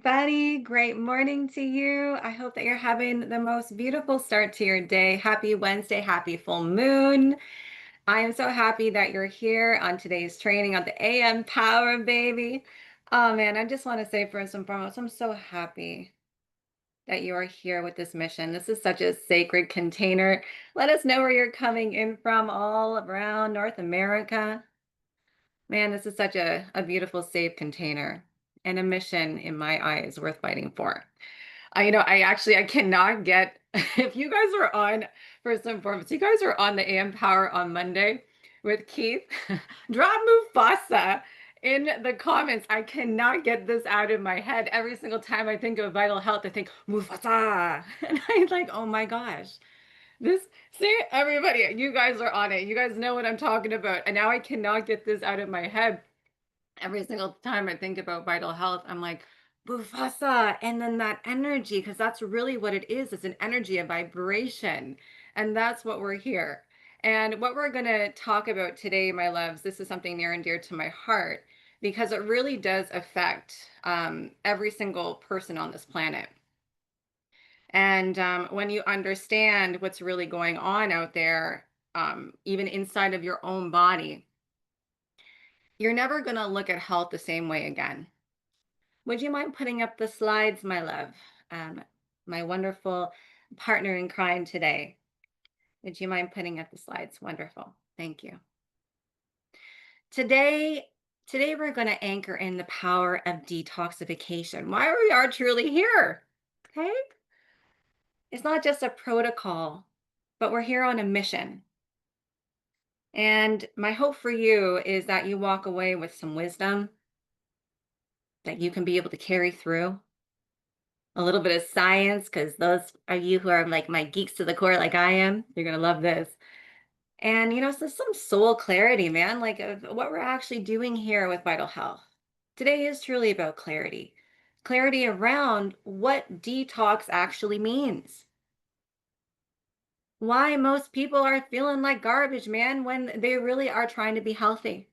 everybody. Great morning to you. I hope that you're having the most beautiful start to your day. Happy Wednesday, happy full moon. I am so happy that you're here on today's training on the AM Power, baby. Oh man, I just want to say first and foremost, I'm so happy that you are here with this mission. This is such a sacred container. Let us know where you're coming in from all around North America. Man, this is such a beautiful, safe container and a mission in my eyes worth fighting for. I cannot get, if you guys are on, first and foremost, you guys are on the AM Power on Monday with Keith, drop Mufasa in the comments. I cannot get this out of my head. Every single time I think of vital health, I think Mufasa. And I'm like, oh my gosh. This, see, everybody, you guys are on it. You guys know what I'm talking about. And now I cannot get this out of my head. Every single time I think about vital health, I'm like, Bufasa. And then that energy, because that's really what it is. It's an energy, a vibration. And that's what we're here. And what we're going to talk about today, my loves, this is something near and dear to my heart because it really does affect every single person on this planet. And when you understand what's really going on out there, even inside of your own body, you're never going to look at health the same way again. Would you mind putting up the slides, my love? Um, my wonderful partner in crime today. Would you mind putting up the slides? Wonderful. Thank you. Today, today we're going to anchor in the power of detoxification. Why we are truly here. Okay? It's not just a protocol, but we're here on a mission. And my hope for you is that you walk away with some wisdom that you can be able to carry through. A little bit of science, because those of you who are like my geeks to the core, like I am, you're going to love this. And, so some soul clarity, man, like of what we're actually doing here with Vital Health. Today is truly about clarity, clarity around what detox actually means. Why most people are feeling like garbage, man, when they really are trying to be healthy.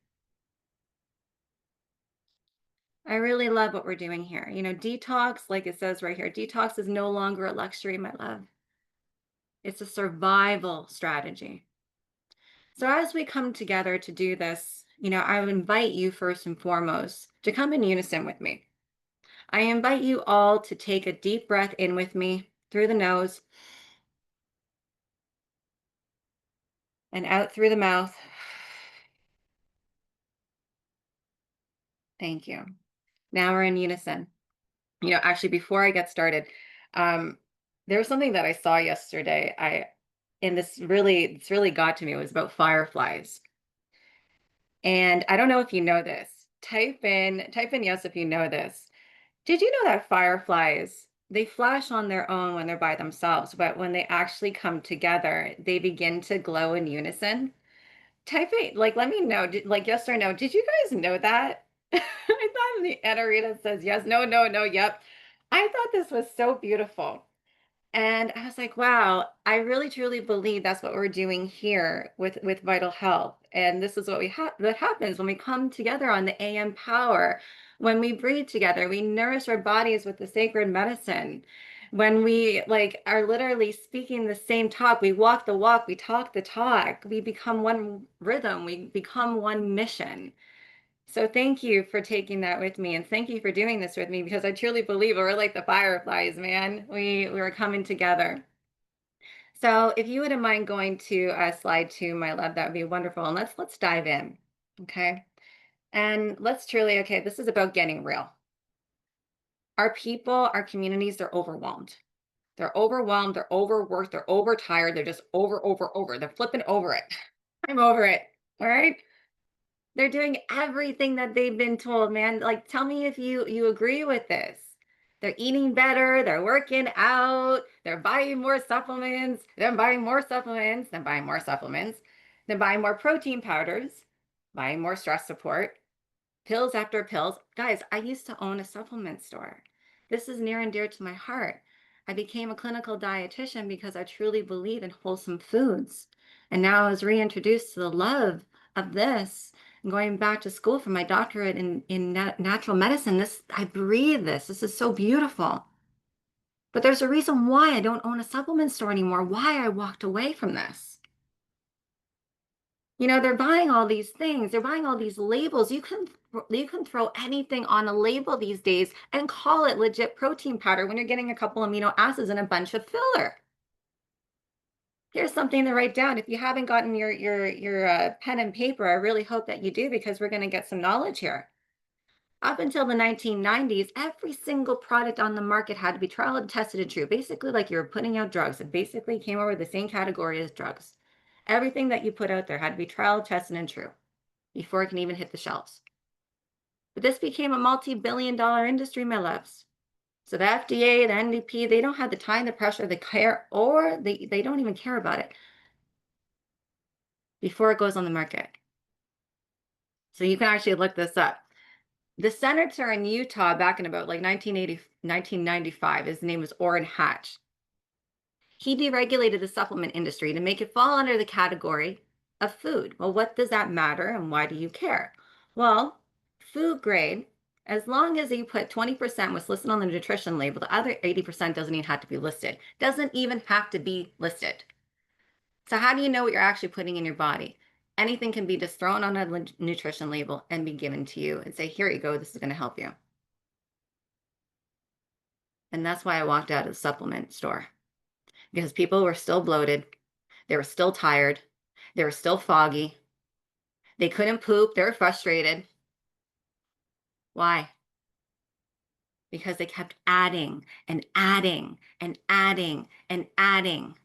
I really love what we're doing here. Detox, like it says right here, detox is no longer a luxury, my love. It's a survival strategy. So as we come together to do this, I would invite you first and foremost to come in unison with me. I invite you all to take a deep breath in with me through the nose and out through the mouth. Thank you. Now we're in unison. Actually, before I get started, um, there was something that I saw yesterday. And this really got to me. It was about fireflies. And I don't know if you know this. Type in yes if you know this. Did you know that fireflies, they flash on their own when they're by themselves, but when they actually come together, they begin to glow in unison? Type it, like, let me know, like, yes or no. Did you guys know that? I thought the Anarita says yes, no, no, no, yep. I thought this was so beautiful. And I was like, wow, I really truly believe that's what we're doing here with Vital Health. And this is what that happens when we come together on the AM Power. When we breathe together, we nourish our bodies with the sacred medicine. When we like are literally speaking the same talk, we walk the walk, we talk the talk, we become one rhythm, we become one mission. So thank you for taking that with me, and thank you for doing this with me because I truly believe we're like the fireflies, man. We're coming together. So if you wouldn't mind going to slide 2, my love, that would be wonderful. And let's dive in, okay? And let's truly, okay, this is about getting real. Our people, our communities, they're overwhelmed. They're overwhelmed, they're overworked, they're overtired, they're just over. They're flipping over it. I'm over it. All right. They're doing everything that they've been told, man. Like, tell me if you agree with this. They're eating better, they're working out, they're buying more supplements, they're buying more supplements, then buying more supplements, then buying more protein powders, buying more stress support, pills after pills. Guys, I used to own a supplement store. This is near and dear to my heart. I became a clinical dietitian because I truly believe in wholesome foods. And now I was reintroduced to the love of this. going back to school for my doctorate in natural medicine. I breathe this. This is so beautiful. But there's a reason why I don't own a supplement store anymore, why I walked away from this. They're buying all these things. They're buying all these labels. You can throw anything on a label these days and call it legit protein powder when you're getting a couple amino acids and a bunch of filler. Here's something to write down. If you haven't gotten your pen and paper, I really hope that you do, because we're going to get some knowledge here. Up until the 1990s, every single product on the market had to be trialed, tested, and true. Basically, like you were putting out drugs. It basically came over the same category as drugs. Everything that you put out there had to be trialed, tested, and true before it can even hit the shelves. But this became a multi-billion-dollar industry, my loves. So the FDA, the NDP, they don't have the time, the pressure, the care, or they don't even care about it before it goes on the market. So you can actually look this up. The senator in Utah back in about like 1995, his name was Orrin Hatch. He deregulated the supplement industry to make it fall under the category of food. Well, what does that matter and why do you care? Well, food grade, as long as you put 20% was listed on the nutrition label, the other 80% doesn't even have to be listed. Doesn't even have to be listed. So how do you know what you're actually putting in your body? Anything can be just thrown on a nutrition label and be given to you and say, here you go, this is going to help you. And that's why I walked out of the supplement store, because people were still bloated. They were still tired. They were still foggy. They couldn't poop. They were frustrated. Why? Because they kept adding and adding and adding and adding.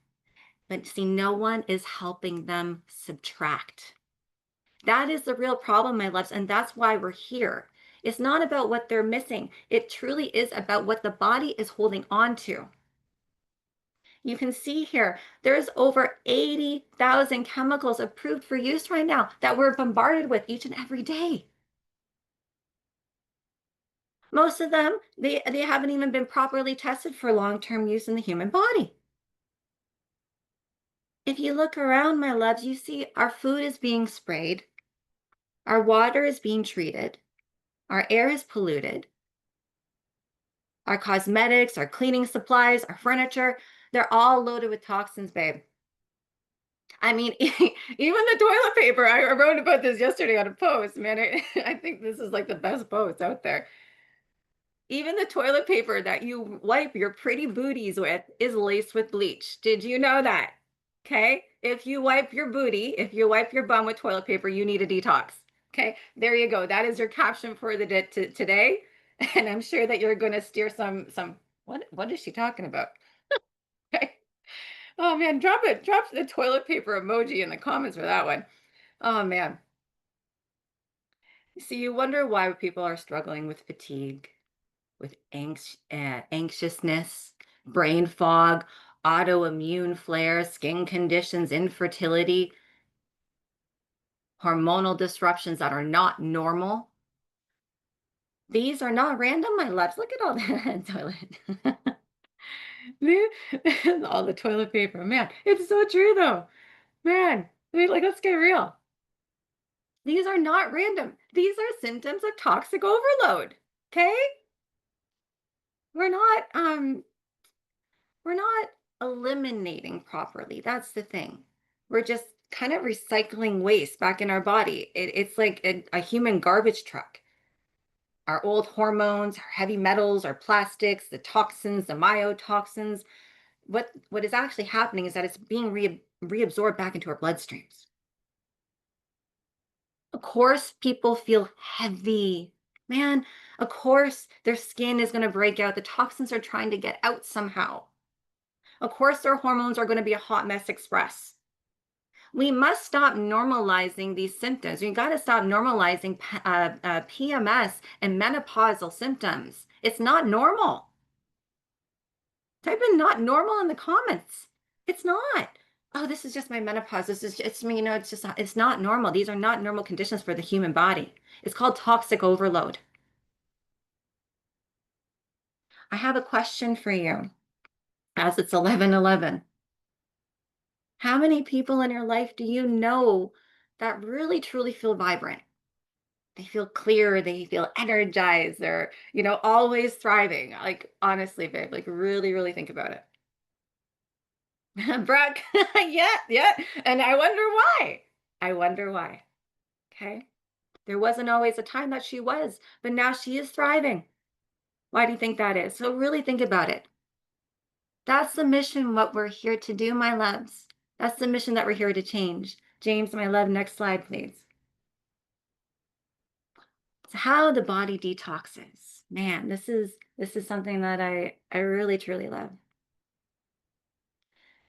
But see, no one is helping them subtract. That is the real problem, my loves, and that's why we're here. It's not about what they're missing. It truly is about what the body is holding on to. You can see here, there's over 80,000 chemicals approved for use right now that we're bombarded with each and every day. Most of them, they haven't even been properly tested for long-term use in the human body. If you look around, my loves, you see our food is being sprayed, our water is being treated, our air is polluted, our cosmetics, our cleaning supplies, our furniture, they're all loaded with toxins, babe. I mean, even the toilet paper, I wrote about this yesterday on a post, man. I think this is like the best post out there. Even the toilet paper that you wipe your pretty booties with is laced with bleach. Did you know that? Okay. If you wipe your booty, if you wipe your bum with toilet paper, you need a detox. Okay. There you go. That is your caption for the today. And I'm sure that you're going to steer what is she talking about? Okay. Oh man, drop it. Drop the toilet paper emoji in the comments for that one. Oh man. See, you wonder why people are struggling with fatigue, with anxiousness, brain fog, autoimmune flares, skin conditions, infertility, hormonal disruptions that are not normal. These are not random, my loves. Look at all that toilet. All the toilet paper. Man, it's so true though. Man, I mean, like, let's get real. These are not random. These are symptoms of toxic overload. Okay? We're not we're not eliminating properly. That's the thing. We're just kind of recycling waste back in our body. It's like a human garbage truck. Our old hormones, our heavy metals, our plastics, the toxins, the myotoxins. What is actually happening is that it's being reabsorbed back into our bloodstreams. Of course, people feel heavy. Man, of course, their skin is going to break out. The toxins are trying to get out somehow. Of course, their hormones are going to be a hot mess express. We must stop normalizing these symptoms. We got to stop normalizing PMS and menopausal symptoms. It's not normal. Type in "not normal" in the comments. It's not. Oh, this is just my menopause. This is it's me. It's just not, it's not normal. These are not normal conditions for the human body. It's called toxic overload. I have a question for you, as it's 11:11. How many people in your life do you know that really truly feel vibrant? They feel clear, they feel energized, they're, always thriving. Like, honestly, babe, like, really, really think about it. Brooke, yeah, yeah. And I wonder why. I wonder why. Okay. There wasn't always a time that she was, but now she is thriving. Why do you think that is? So really think about it. That's the mission, what we're here to do, my loves. That's the mission that we're here to change. James, my love, next slide, please. So how the body detoxes. Man, this is something that I really truly love.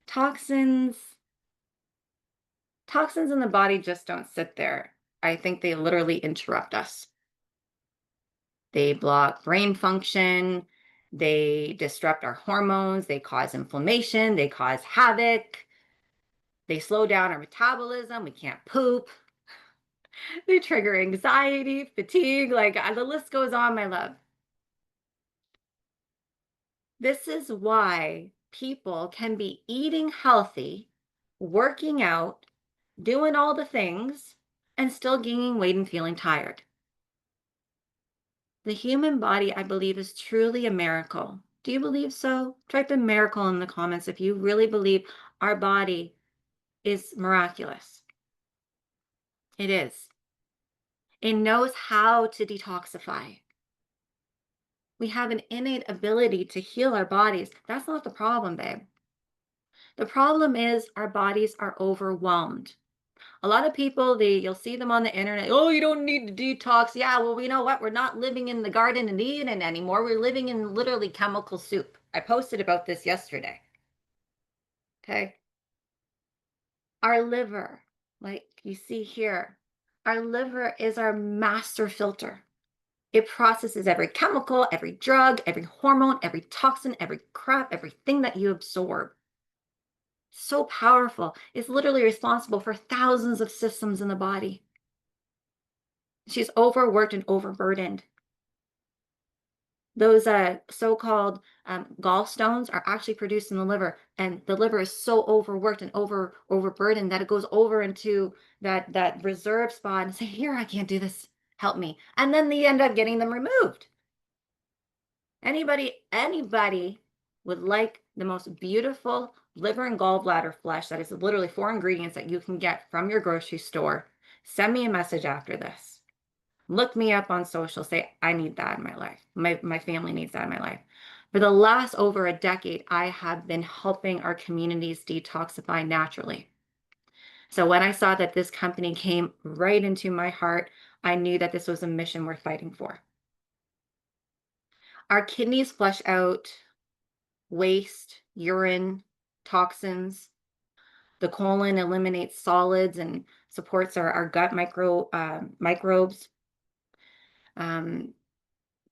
Toxins toxins in the body just don't sit there. I think they literally interrupt us. They block brain function, they disrupt our hormones, they cause inflammation, they cause havoc, they slow down our metabolism, we can't poop, they trigger anxiety, fatigue, like the list goes on, my love. This is why people can be eating healthy, working out, doing all the things, and still gaining weight and feeling tired. The human body, I believe, is truly a miracle. Do you believe so? Type in miracle in the comments if you really believe our body is miraculous. It is. It knows how to detoxify. We have an innate ability to heal our bodies. That's not the problem, babe. The problem is our bodies are overwhelmed. A lot of people, you'll see them on the internet. Oh, you don't need to detox. Yeah, well, you know what? We're not living in the Garden of Eden anymore. We're living in literally chemical soup. I posted about this yesterday. Okay. Our liver, like you see here, our liver is our master filter. It processes every chemical, every drug, every hormone, every toxin, every crap, everything that you absorb. So powerful. It's literally responsible for thousands of systems in the body. She's overworked and overburdened. Those so-called gallstones are actually produced in the liver, and the liver is so overworked and overburdened that it goes over into that reserve spot and say, "Here, I can't do this. Help me." And then they end up getting them removed. Anybody would like the most beautiful liver and gallbladder flesh that is literally 4 ingredients that you can get from your grocery store. Send me a message after this. Look me up on social, say, I need that in my life. My family needs that in my life. For the last over a decade, I have been helping our communities detoxify naturally. So when I saw that this company came right into my heart, I knew that this was a mission worth fighting for. Our kidneys flush out waste, urine, toxins. The colon eliminates solids and supports our gut microbes. Um,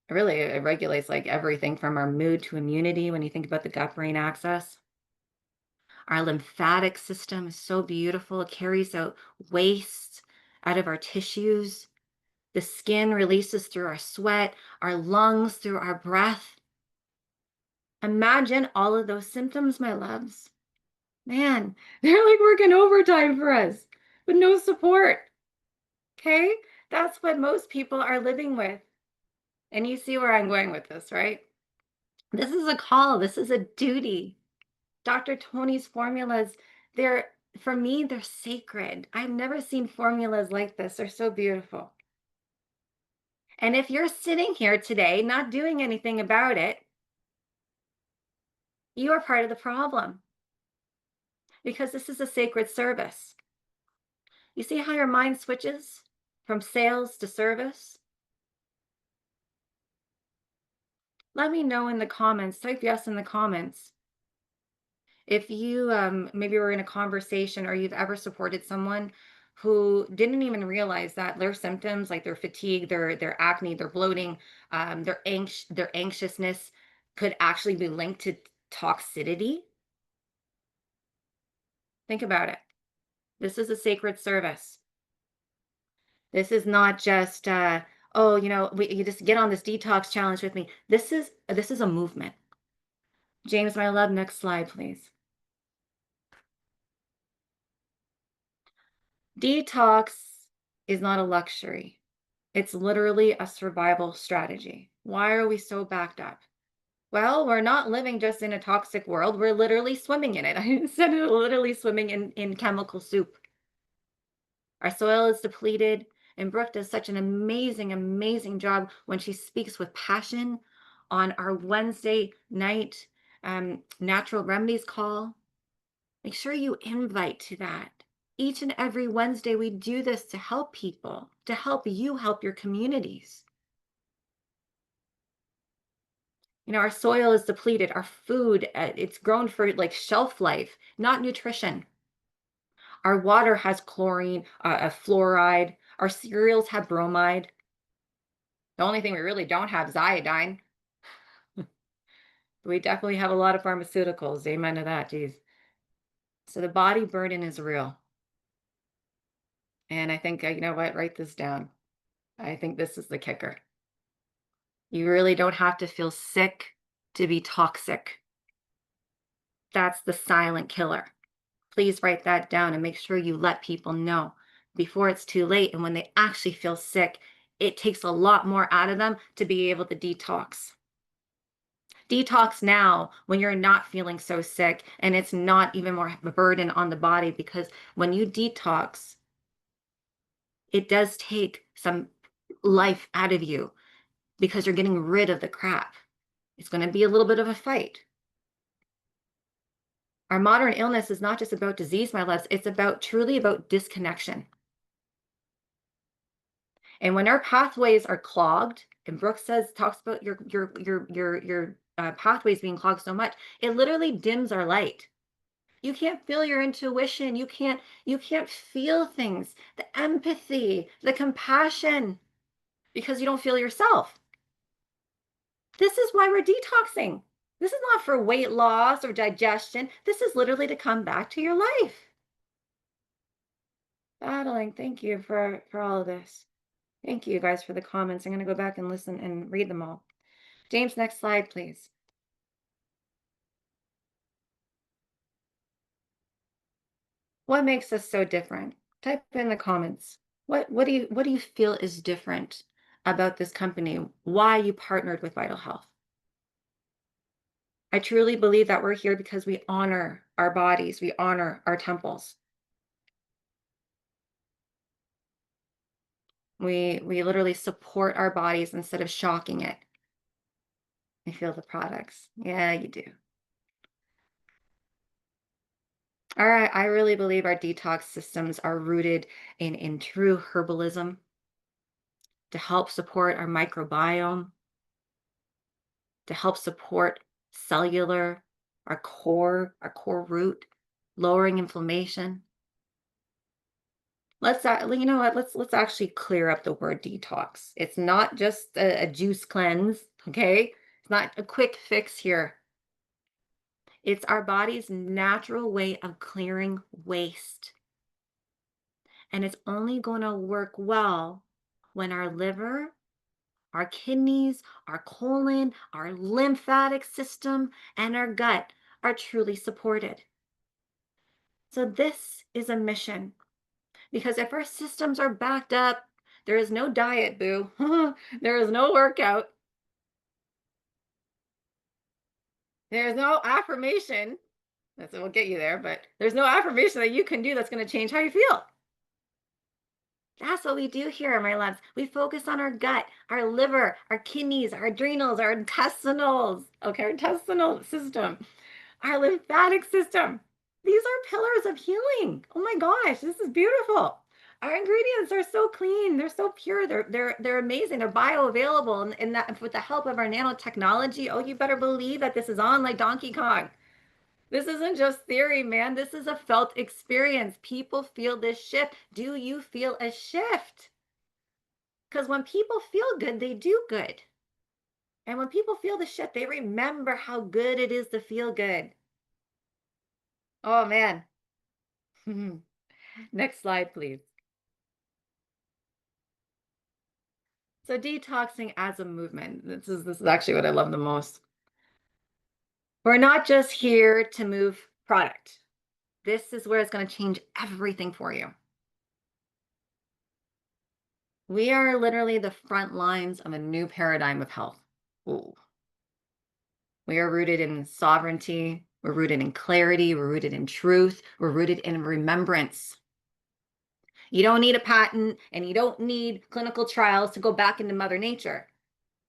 Really, it regulates like everything from our mood to immunity when you think about the gut brain axis. Our lymphatic system is so beautiful. It carries out waste out of our tissues. The skin releases through our sweat, our lungs through our breath. Imagine all of those symptoms, my loves. Man, they're like working overtime for us, but no support. Okay? That's what most people are living with. And you see where I'm going with this, right? This is a call. This is a duty. Dr. Tony's formulas, they're, for me, they're sacred. I've never seen formulas like this. They're so beautiful. And if you're sitting here today not doing anything about it, you are part of the problem because this is a sacred service. You see how your mind switches from sales to service? Let me know in the comments. Type yes in the comments. If you maybe were in a conversation or you've ever supported someone who didn't even realize that their symptoms, like their fatigue, their acne, their bloating, their anxiousness, could actually be linked to toxicity. Think about it. This is a sacred service. This is not just oh, you just get on this detox challenge with me. This is a movement. James, my love, next slide, please. Detox is not a luxury. It's literally a survival strategy. Why are we so backed up? Well, we're not living just in a toxic world. We're literally swimming in it. I said literally swimming in chemical soup. Our soil is depleted, and Brooke does such an amazing, amazing job when she speaks with passion on our Wednesday night natural remedies call. Make sure you invite to that. Each and every Wednesday, we do this to help people, to help you help your communities. Our soil is depleted. Our food, it's grown for like shelf life, not nutrition. Our water has chlorine, fluoride. Our cereals have bromide. The only thing we really don't have is iodine. We definitely have a lot of pharmaceuticals. Amen to that, geez. So the body burden is real. And I think, you know what, write this down. I think this is the kicker. You really don't have to feel sick to be toxic. That's the silent killer. Please write that down and make sure you let people know before it's too late. And when they actually feel sick, it takes a lot more out of them to be able to detox. Detox now when you're not feeling so sick and it's not even more of a burden on the body, because when you detox, it does take some life out of you because you're getting rid of the crap. It's going to be a little bit of a fight. Our modern illness is not just about disease, my loves. It's about truly about disconnection. And when our pathways are clogged, and Brooke talks about your pathways being clogged so much, it literally dims our light. You can't feel your intuition. You can't feel things, the empathy, the compassion, because you don't feel yourself. This is why we're detoxing. This is not for weight loss or digestion. This is literally to come back to your life. Battling, thank you for all of this. Thank you guys for the comments. I'm going to go back and listen and read them all. James, next slide, please. What makes us so different? Type in the comments. What do you feel is different about this company? Why you partnered with Vital Health? I truly believe that we're here because we honor our bodies, we honor our temples. We literally support our bodies instead of shocking it. I feel the products. Yeah, you do. All right, I really believe our detox systems are rooted in true herbalism to help support our microbiome, to help support cellular, our core root, lowering inflammation. You know what? Let's actually clear up the word detox. It's not just a juice cleanse, okay? It's not a quick fix here. It's our body's natural way of clearing waste. And it's only going to work well when our liver, our kidneys, our colon, our lymphatic system, and our gut are truly supported. So this is a mission, because if our systems are backed up, there is no diet, boo. There is no workout. There's no affirmation. That's what will get you there, but there's no affirmation that you can do that's going to change how you feel. That's what we do here, my loves. We focus on our gut, our liver, our kidneys, our adrenals, our intestinals, okay, our intestinal system, our lymphatic system. These are pillars of healing. Oh my gosh, this is beautiful. Our ingredients are so clean. They're so pure. They're amazing. They're bioavailable. And that with the help of our nanotechnology, oh, you better believe that this is on like Donkey Kong. This isn't just theory, man. This is a felt experience. People feel this shift. Do you feel a shift? Because when people feel good, they do good. And when people feel the shift, they remember how good it is to feel good. Oh, man. Next slide, please. So detoxing as a movement. This is actually what I love the most. We're not just here to move product. This is where it's going to change everything for you. We are literally the front lines of a new paradigm of health. Ooh. We are rooted in sovereignty. We're rooted in clarity. We're rooted in truth. We're rooted in remembrance. You don't need a patent and you don't need clinical trials to go back into Mother Nature.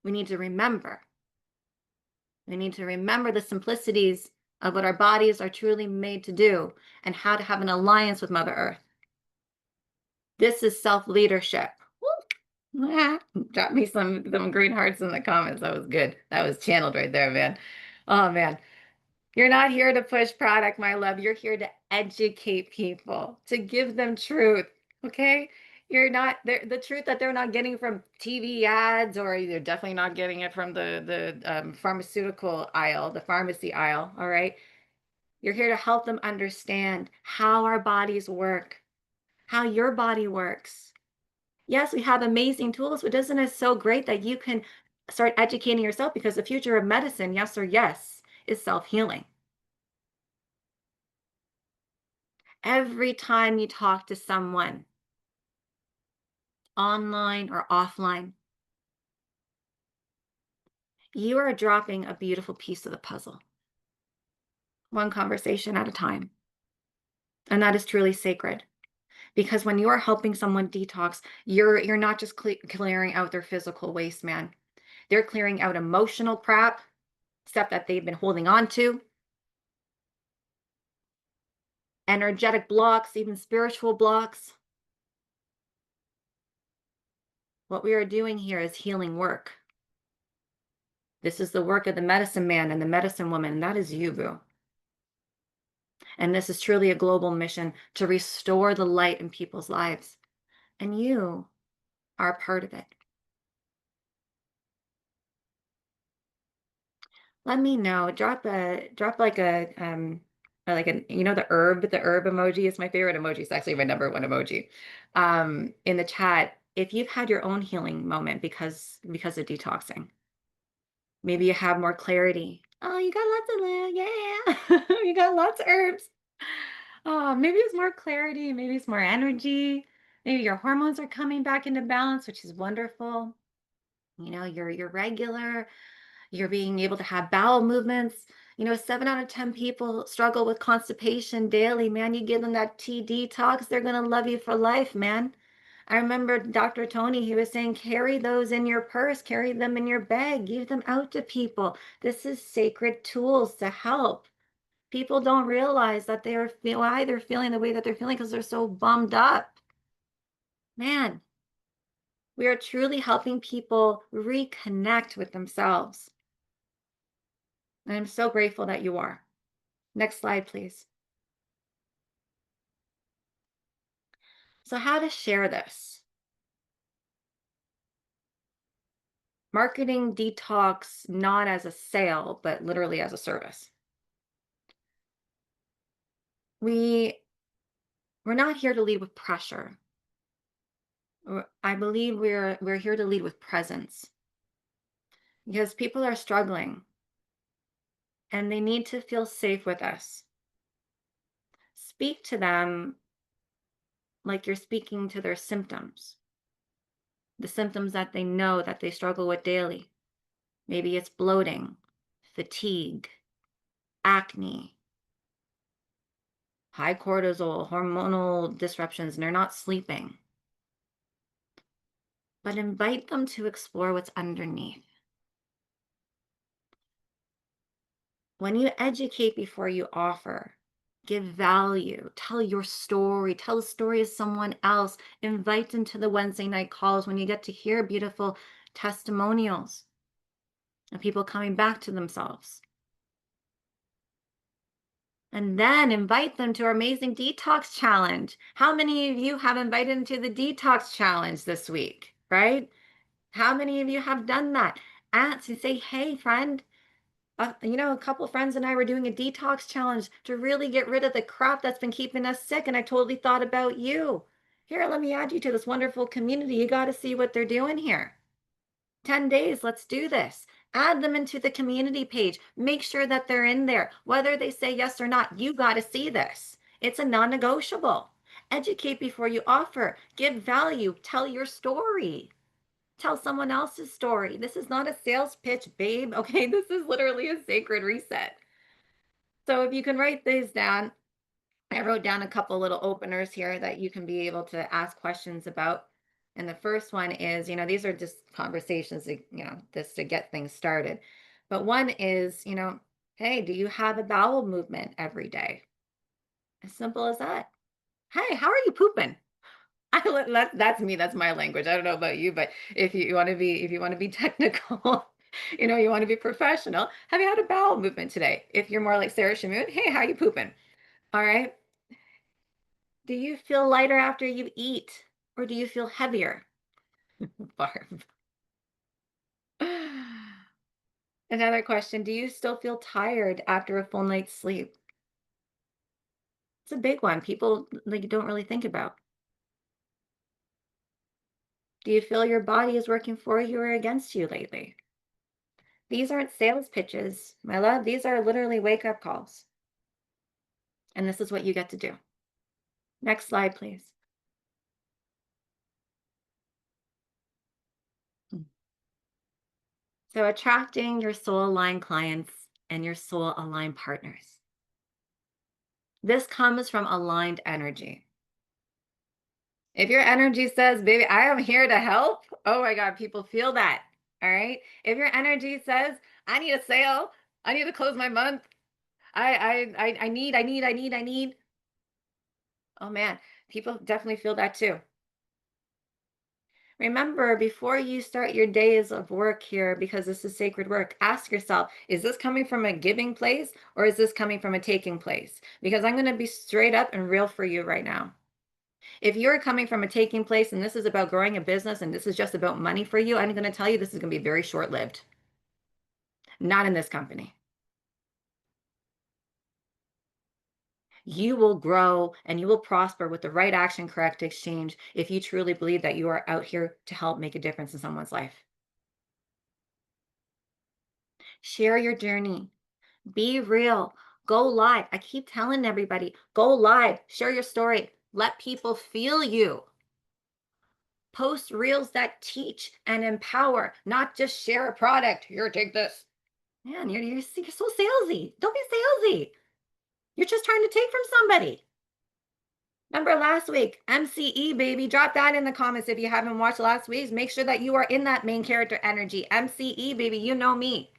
We need to remember. We need to remember the simplicities of what our bodies are truly made to do and how to have an alliance with Mother Earth. This is self-leadership. Drop me some green hearts in the comments. That was good. That was channeled right there, man. Oh man. You're not here to push product, my love. You're here to educate people, to give them truth. Okay? You're not the truth that they're not getting from TV ads, or they're definitely not getting it from the pharmaceutical aisle, the pharmacy aisle. All right. You're here to help them understand how our bodies work, how your body works. Yes, we have amazing tools, but isn't it so great that you can start educating yourself, because the future of medicine, yes or yes, is self-healing. Every time you talk to someone, online or offline, you are dropping a beautiful piece of the puzzle, one conversation at a time. And that is truly sacred, because when you are helping someone detox, you're not just clearing out their physical waste, man. They're clearing out emotional crap, stuff that they've been holding on to, energetic blocks, even spiritual blocks. What we are doing here is healing work. This is the work of the medicine man and the medicine woman, and that is you, boo. And this is truly a global mission to restore the light in people's lives. And you are a part of it. Let me know. Drop like a, the herb emoji is my favorite emoji. It's actually my number one emoji. In the chat, if you've had your own healing moment because of detoxing. Maybe you have more clarity. Oh, you got lots of yeah. You got lots of herbs. Oh, maybe it's more clarity, maybe it's more energy. Maybe your hormones are coming back into balance, which is wonderful. You know, you're regular, you're being able to have bowel movements. 7 out of 10 people struggle with constipation daily. Man, you give them that tea detox, they're gonna love you for life, man. I remember Dr. Tony, he was saying, carry those in your purse, carry them in your bag, give them out to people. This is sacred tools to help. People don't realize that why they're feeling the way that they're feeling, because they're so bummed up. Man, we are truly helping people reconnect with themselves. And I'm so grateful that you are. Next slide, please. So how to share this? Marketing detox not as a sale, but literally as a service. We're not here to lead with pressure. I believe we're here to lead with presence, because people are struggling and they need to feel safe with us. Speak to them like you're speaking to their symptoms, the symptoms that they know that they struggle with daily. Maybe it's bloating, fatigue, acne, high cortisol, hormonal disruptions, and they're not sleeping. But invite them to explore what's underneath. When you educate before you offer, give value, tell your story, tell the story of someone else, invite them to the Wednesday night calls when you get to hear beautiful testimonials of people coming back to themselves. And then invite them to our amazing detox challenge. How many of you have invited them to the detox challenge this week, right? How many of you have done that? Ask and say, hey, friend, a couple of friends and I were doing a detox challenge to really get rid of the crap that's been keeping us sick. And I totally thought about you. Here, let me add you to this wonderful community. You got to see what they're doing here. 10 days, let's do this. Add them into the community page. Make sure that they're in there. Whether they say yes or not, you got to see this. It's a non-negotiable. Educate before you offer. Give value. Tell your story. Tell someone else's story. This is not a sales pitch, babe. Okay, this is literally a sacred reset. So if you can write these down, I wrote down a couple little openers here that you can be able to ask questions about. And the first one is, these are just conversations, just to get things started. But one is, hey, do you have a bowel movement every day? As simple as that. Hey, how are you pooping? That's me. That's my language. I don't know about you, but if you want to be technical, you want to be professional. Have you had a bowel movement today? If you're more like Sarah Shamoon, hey, how you pooping? All right. Do you feel lighter after you eat, or do you feel heavier? Barb. Another question: do you still feel tired after a full night's sleep? It's a big one. People like don't really think about. Do you feel your body is working for you or against you lately? These aren't sales pitches, my love. These are literally wake up calls. And this is what you get to do. Next slide, please. So, attracting your soul aligned clients and your soul aligned partners. This comes from aligned energy. If your energy says, baby, I am here to help, oh my God, people feel that. All right. If your energy says, I need a sale, I need to close my month, I need. Oh man, people definitely feel that too. Remember, before you start your days of work here, because this is sacred work, ask yourself, is this coming from a giving place or is this coming from a taking place? Because I'm going to be straight up and real for you right now. If you're coming from a taking place and this is about growing a business and this is just about money for you, I'm going to tell you this is going to be very short-lived. Not in this company. You will grow and you will prosper with the right action, correct exchange if you truly believe that you are out here to help make a difference in someone's life. Share your journey. Be real. Go live. I keep telling everybody, go live. Share your story. Let people feel you. Post reels that teach and empower, not just share a product. Here, take this. Man, you're so salesy. Don't be salesy. You're just trying to take from somebody. Remember last week, MCE, baby. Drop that in the comments if you haven't watched last week's. Make sure that you are in that main character energy. MCE, baby. You know me.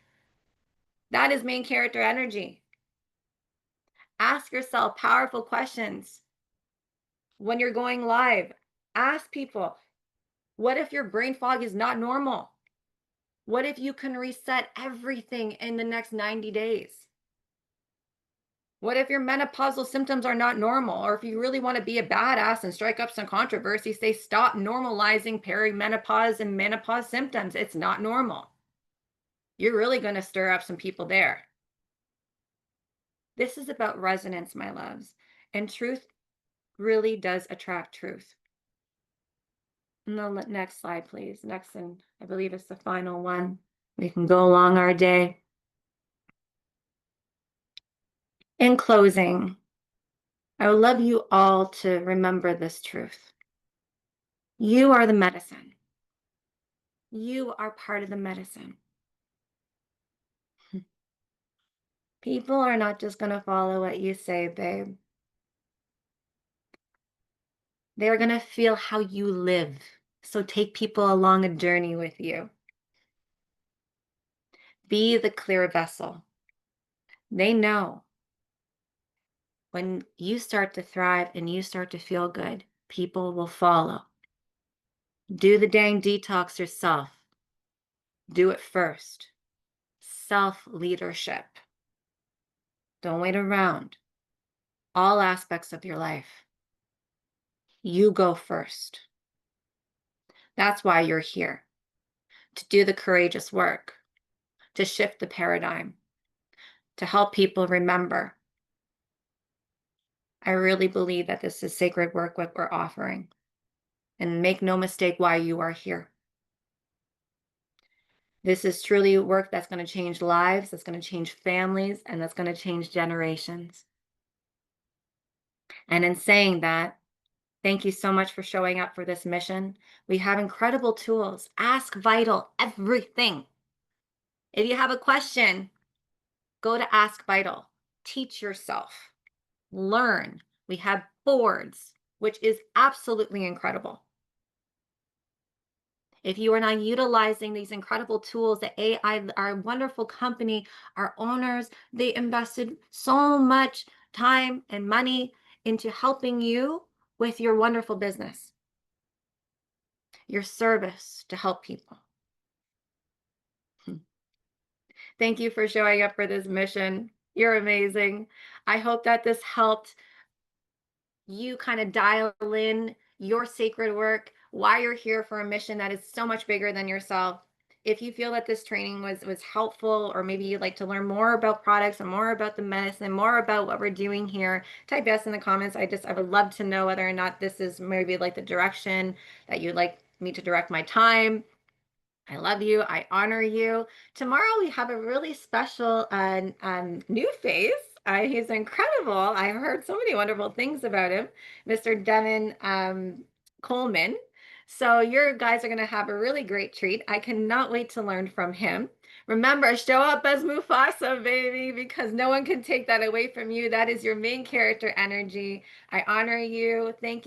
That is main character energy. Ask yourself powerful questions when you're going live. Ask people, what if your brain fog is not normal? What if you can reset everything in the next 90 days? What if your menopausal symptoms are not normal? Or if you really want to be a badass and strike up some controversy, say stop normalizing perimenopause and menopause symptoms. It's not normal. You're really going to stir up some people there. This is about resonance, my loves. And truth really does attract truth. No, next slide, please. Next, and I believe it's the final one. We can go along our day. In closing, I would love you all to remember this truth. You are the medicine. You are part of the medicine. People are not just going to follow what you say, babe. They're going to feel how you live. So take people along a journey with you. Be the clear vessel. They know when you start to thrive and you start to feel good, people will follow. Do the dang detox yourself. Do it first. Self-leadership. Don't wait around. All aspects of your life. You go first. That's why you're here. To do the courageous work. To shift the paradigm. To help people remember. I really believe that this is sacred work, what we're offering. And make no mistake why you are here. This is truly work that's going to change lives, that's going to change families, and that's going to change generations. And in saying that, Thank you so much for showing up for this mission. We have incredible tools. Ask Vital everything. If you have a question, go to Ask Vital. Teach yourself. Learn. We have boards, which is absolutely incredible. If you are not utilizing these incredible tools, the AI, our wonderful company, our owners, they invested so much time and money into helping you with your wonderful business, your service to help people. Thank you for showing up for this mission. You're amazing. I hope that this helped you kind of dial in your sacred work, why you're here for a mission that is so much bigger than yourself. If you feel that this training was helpful, or maybe you'd like to learn more about products and more about the medicine, more about what we're doing here, type yes in the comments. I would love to know whether or not this is maybe like the direction that you'd like me to direct my time. I love you. I honor you. Tomorrow we have a really special new face. He's incredible. I've heard so many wonderful things about him, Mr. Devin Coleman. So your guys are going to have a really great treat. I cannot wait to learn from him. Remember, show up as Mufasa, baby, because no one can take that away from you. That is your main character energy. I honor you. Thank you.